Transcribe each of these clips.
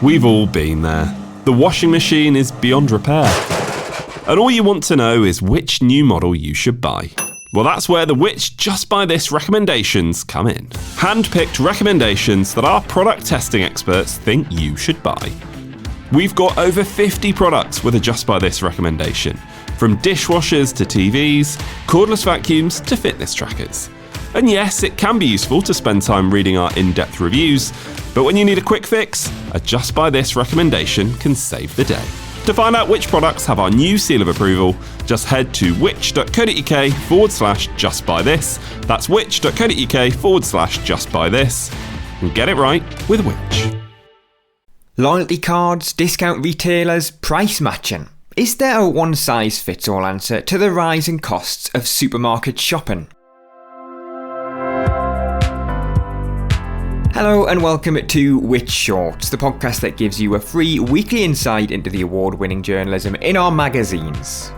We've all been there. The washing machine is beyond repair. And all you want to know is which new model you should buy. Well, that's where the Which Just Buy This recommendations come in. Hand-picked recommendations that our product testing experts think you should buy. We've got over 50 products with a Just Buy This recommendation, from dishwashers to TVs, cordless vacuums to fitness trackers. And yes, it can be useful to spend time reading our in-depth reviews, but when you need a quick fix, a Just Buy This recommendation can save the day. To find out which products have our new seal of approval, just head to which.co.uk/justbuythis. That's which.co.uk/justbuythis. And get it right with Which. Loyalty cards, discount retailers, price matching. Is there a one-size-fits-all answer to the rising costs of supermarket shopping? Hello and welcome to Which Shorts, the podcast that gives you a free weekly insight into the award-winning journalism in our magazines.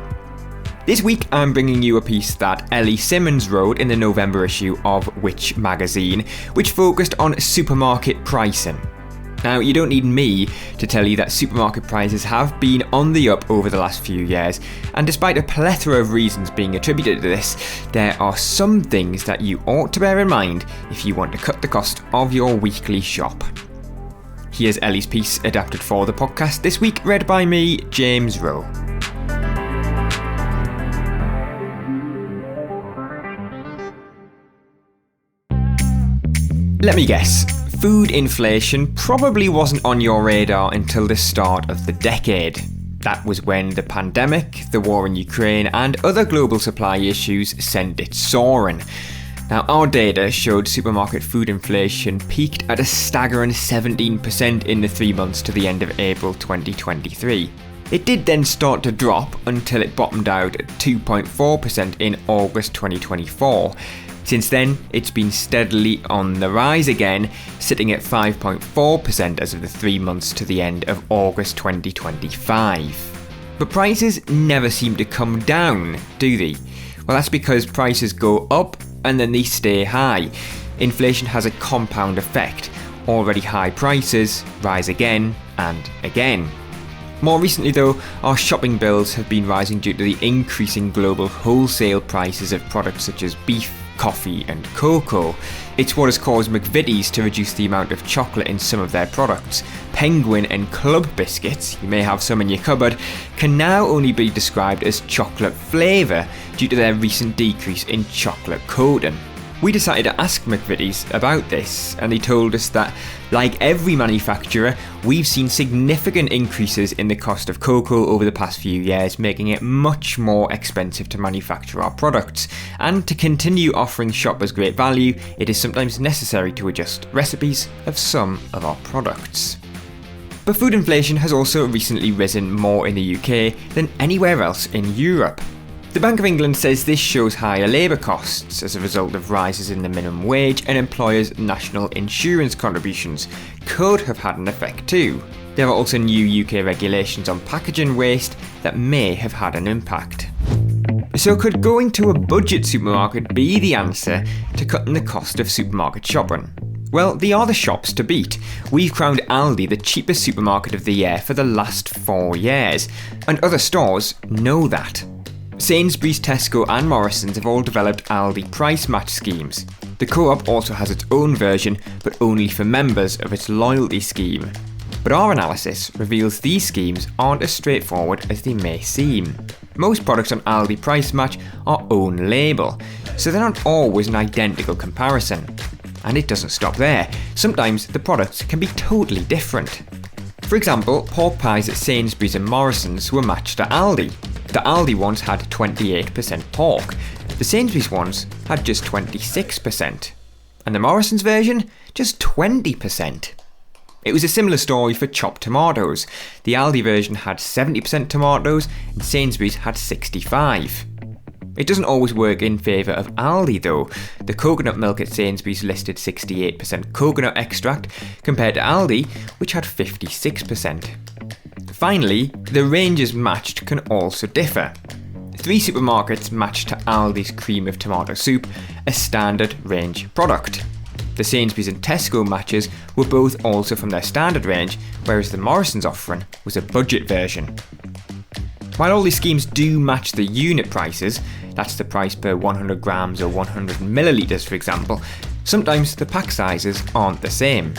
This week I'm bringing you a piece that Ellie Simmons wrote in the November issue of Which magazine, which focused on supermarket pricing. Now, you don't need me to tell you that supermarket prices have been on the up over the last few years, and despite a plethora of reasons being attributed to this, there are some things that you ought to bear in mind if you want to cut the cost of your weekly shop. Here's Ellie's piece adapted for the podcast this week, read by me, James Rowe. Let me guess. Food inflation probably wasn't on your radar until the start of the decade. That was when the pandemic, the war in Ukraine, and other global supply issues sent it soaring. Now, our data showed supermarket food inflation peaked at a staggering 17% in the 3 months to the end of April 2023. It did then start to drop until it bottomed out at 2.4% in August 2024. Since then, it's been steadily on the rise again, sitting at 5.4% as of the 3 months to the end of August 2025. But prices never seem to come down, do they? Well, that's because prices go up and then they stay high. Inflation has a compound effect. Already high prices rise again and again. More recently though, our shopping bills have been rising due to the increasing global wholesale prices of products such as beef, coffee and cocoa. It's what has caused McVitie's to reduce the amount of chocolate in some of their products. Penguin and Club biscuits, you may have some in your cupboard, can now only be described as chocolate flavour due to their recent decrease in chocolate coating. We decided to ask McVitie's about this, and they told us that, like every manufacturer, we've seen significant increases in the cost of cocoa over the past few years, making it much more expensive to manufacture our products. And to continue offering shoppers great value, it is sometimes necessary to adjust recipes of some of our products. But food inflation has also recently risen more in the UK than anywhere else in Europe. The Bank of England says this shows higher labour costs as a result of rises in the minimum wage, and employers' national insurance contributions could have had an effect too. There are also new UK regulations on packaging waste that may have had an impact. So could going to a budget supermarket be the answer to cutting the cost of supermarket shopping? Well, they are the shops to beat. We've crowned Aldi the cheapest supermarket of the year for the last 4 years, and other stores know that. Sainsbury's, Tesco and Morrisons have all developed Aldi price match schemes. The Co-op also has its own version, but only for members of its loyalty scheme. But our analysis reveals these schemes aren't as straightforward as they may seem. Most products on Aldi Price Match are own label, so they're not always an identical comparison. And it doesn't stop there. Sometimes the products can be totally different. For example, pork pies at Sainsbury's and Morrisons were matched at Aldi. The Aldi ones had 28% pork, the Sainsbury's ones had just 26%, and the Morrisons version just 20%. It was a similar story for chopped tomatoes. The Aldi version had 70% tomatoes and Sainsbury's had 65%. It doesn't always work in favour of Aldi though. The coconut milk at Sainsbury's listed 68% coconut extract compared to Aldi, which had 56%. Finally, the ranges matched can also differ. 3 supermarkets matched to Aldi's cream of tomato soup, a standard range product. The Sainsbury's and Tesco matches were both also from their standard range, whereas the Morrison's offering was a budget version. While all these schemes do match the unit prices, that's the price per 100 grams or 100 millilitres for example, sometimes the pack sizes aren't the same.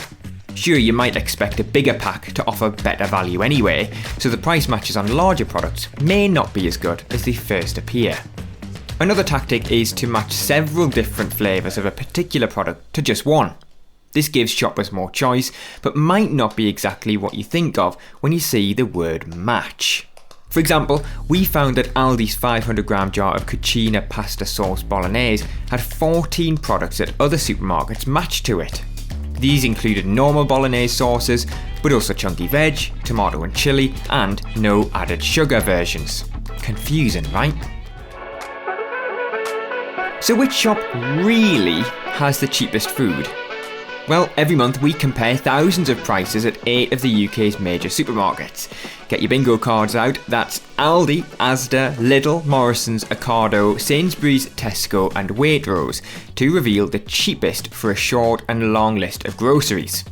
Sure, you might expect a bigger pack to offer better value anyway, so the price matches on larger products may not be as good as they first appear. Another tactic is to match several different flavours of a particular product to just one. This gives shoppers more choice, but might not be exactly what you think of when you see the word match. For example, we found that Aldi's 500g jar of cucina pasta sauce bolognese had 14 products at other supermarkets matched to it. These included normal bolognese sauces, but also chunky veg, tomato and chilli, and no added sugar versions. Confusing, right? So which shop really has the cheapest food? Well, every month we compare thousands of prices at 8 of the UK's major supermarkets. Get your bingo cards out, that's Aldi, Asda, Lidl, Morrison's, Ocado, Sainsbury's, Tesco and Waitrose to reveal the cheapest for a short and long list of groceries.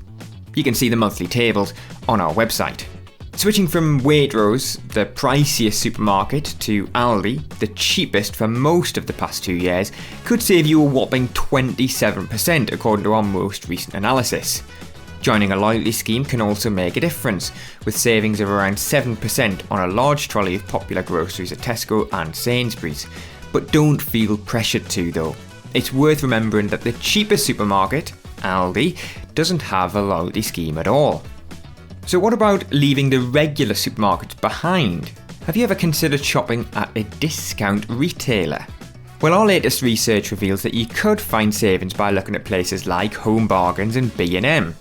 You can see the monthly tables on our website. Switching from Waitrose, the priciest supermarket, to Aldi, the cheapest for most of the past 2 years, could save you a whopping 27% according to our most recent analysis. Joining a loyalty scheme can also make a difference, with savings of around 7% on a large trolley of popular groceries at Tesco and Sainsbury's. But don't feel pressured to though. It's worth remembering that the cheapest supermarket, Aldi, doesn't have a loyalty scheme at all. So what about leaving the regular supermarkets behind? Have you ever considered shopping at a discount retailer? Well, our latest research reveals that you could find savings by looking at places like Home Bargains and B&M.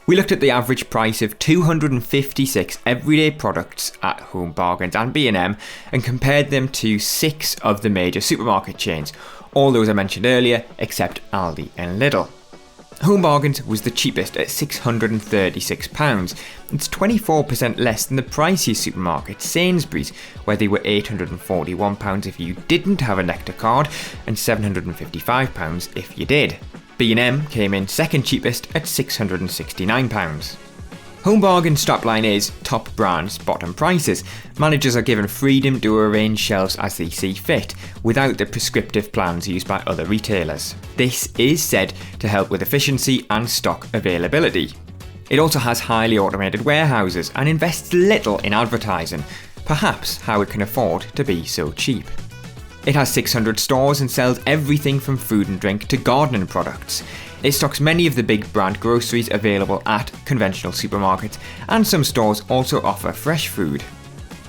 We looked at the average price of 256 everyday products at Home Bargains and B&M and compared them to 6 of the major supermarket chains, all those I mentioned earlier except Aldi and Lidl. Home Bargains was the cheapest at £636. It's 24% less than the priciest supermarket, Sainsbury's, where they were £841 if you didn't have a Nectar card and £755 if you did. B&M came in second cheapest at £669. Home Bargains' strapline is top brands, bottom prices. Managers are given freedom to arrange shelves as they see fit, without the prescriptive plans used by other retailers. This is said to help with efficiency and stock availability. It also has highly automated warehouses and invests little in advertising, perhaps how it can afford to be so cheap. It has 600 stores and sells everything from food and drink to gardening products. It stocks many of the big brand groceries available at conventional supermarkets, and some stores also offer fresh food.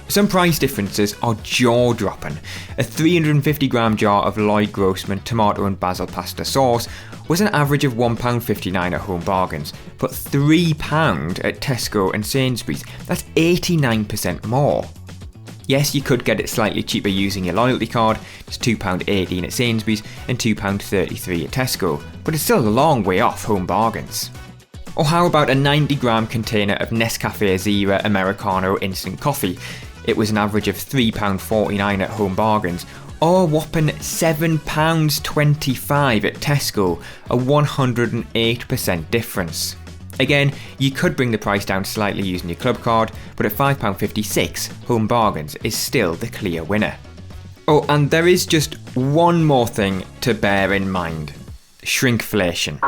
Some price differences are jaw-dropping. A 350g jar of Lloyd Grossman tomato and basil pasta sauce was an average of £1.59 at Home Bargains, but £3 at Tesco and Sainsbury's. That's 89% more. Yes, you could get it slightly cheaper using your loyalty card. It's £2.18 at Sainsbury's and £2.33 at Tesco, but it's still a long way off Home Bargains. Or how about a 90g container of Nescafe Zero Americano instant coffee? It was an average of £3.49 at Home Bargains, or a whopping £7.25 at Tesco, a 108% difference. Again, you could bring the price down slightly using your club card, but at £5.56, Home Bargains is still the clear winner. Oh, and there is just one more thing to bear in mind: shrinkflation.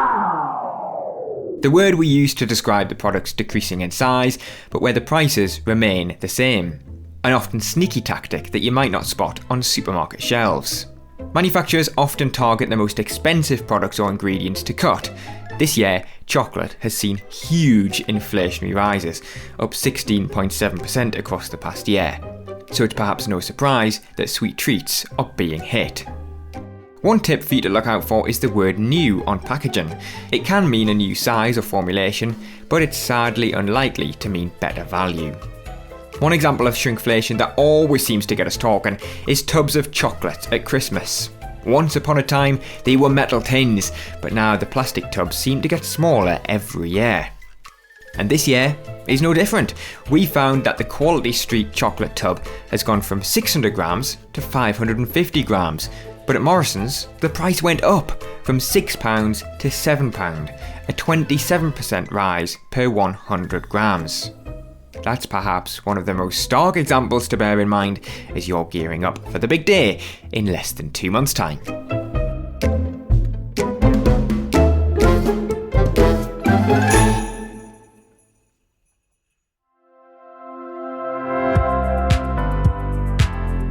The word we use to describe the products decreasing in size, but where the prices remain the same. An often sneaky tactic that you might not spot on supermarket shelves. Manufacturers often target the most expensive products or ingredients to cut. This year, chocolate has seen huge inflationary rises, up 16.7% across the past year. So it's perhaps no surprise that sweet treats are being hit. One tip for you to look out for is the word new on packaging. It can mean a new size or formulation, but it's sadly unlikely to mean better value. One example of shrinkflation that always seems to get us talking is tubs of chocolate at Christmas. Once upon a time, they were metal tins, but now the plastic tubs seem to get smaller every year. And this year is no different. We found that the Quality Street chocolate tub has gone from 600 grams to 550 grams. But at Morrison's, the price went up from £6 to £7, a 27% rise per 100 grams. That's perhaps one of the most stark examples to bear in mind as you're gearing up for the big day in less than 2 months' time.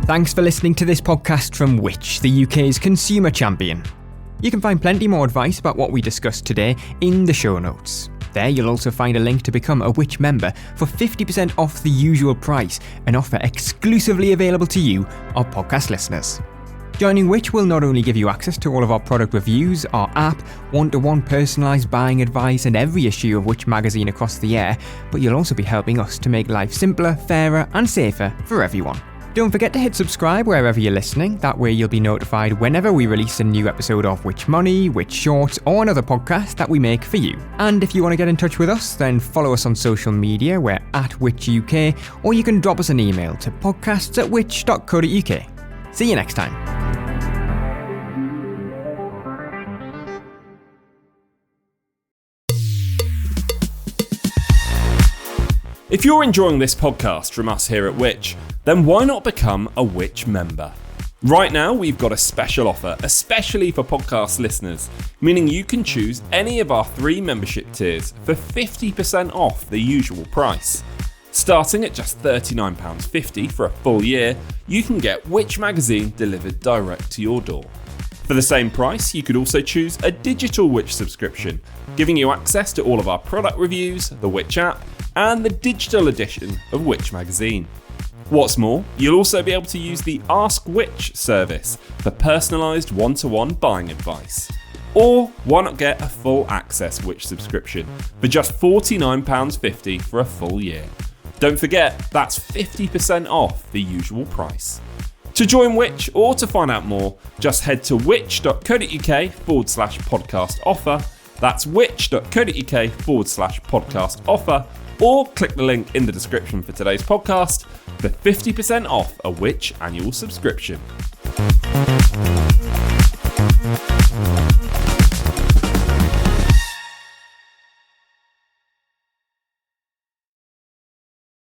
Thanks for listening to this podcast from Which, the UK's consumer champion. You can find plenty more advice about what we discussed today in the show notes. There you'll also find a link to become a Which member for 50% off the usual price, an offer exclusively available to you, our podcast listeners. Joining Which will not only give you access to all of our product reviews, our app, one-to-one personalised buying advice and every issue of Which magazine across the year, but you'll also be helping us to make life simpler, fairer and safer for everyone. Don't forget to hit subscribe wherever you're listening, that way you'll be notified whenever we release a new episode of Which Money, Which Shorts or another podcast that we make for you. And if you want to get in touch with us, then follow us on social media, we're at Which UK, or you can drop us an email to podcasts@which.co.uk. See you next time. If you're enjoying this podcast from us here at Which, then why not become a Which member? Right now, we've got a special offer, especially for podcast listeners, meaning you can choose any of our 3 membership tiers for 50% off the usual price. Starting at just £39.50 for a full year, you can get Which magazine delivered direct to your door. For the same price, you could also choose a digital Which subscription, giving you access to all of our product reviews, the Which app, and the digital edition of Which magazine. What's more, you'll also be able to use the Ask Which service for personalised one-to-one buying advice. Or why not get a full access Which subscription for just £49.50 for a full year? Don't forget, that's 50% off the usual price. To join Which or to find out more, just head to which.co.uk/podcast offer. That's which.co.uk/podcast offer. Or click the link in the description for today's podcast for 50% off a Which annual subscription.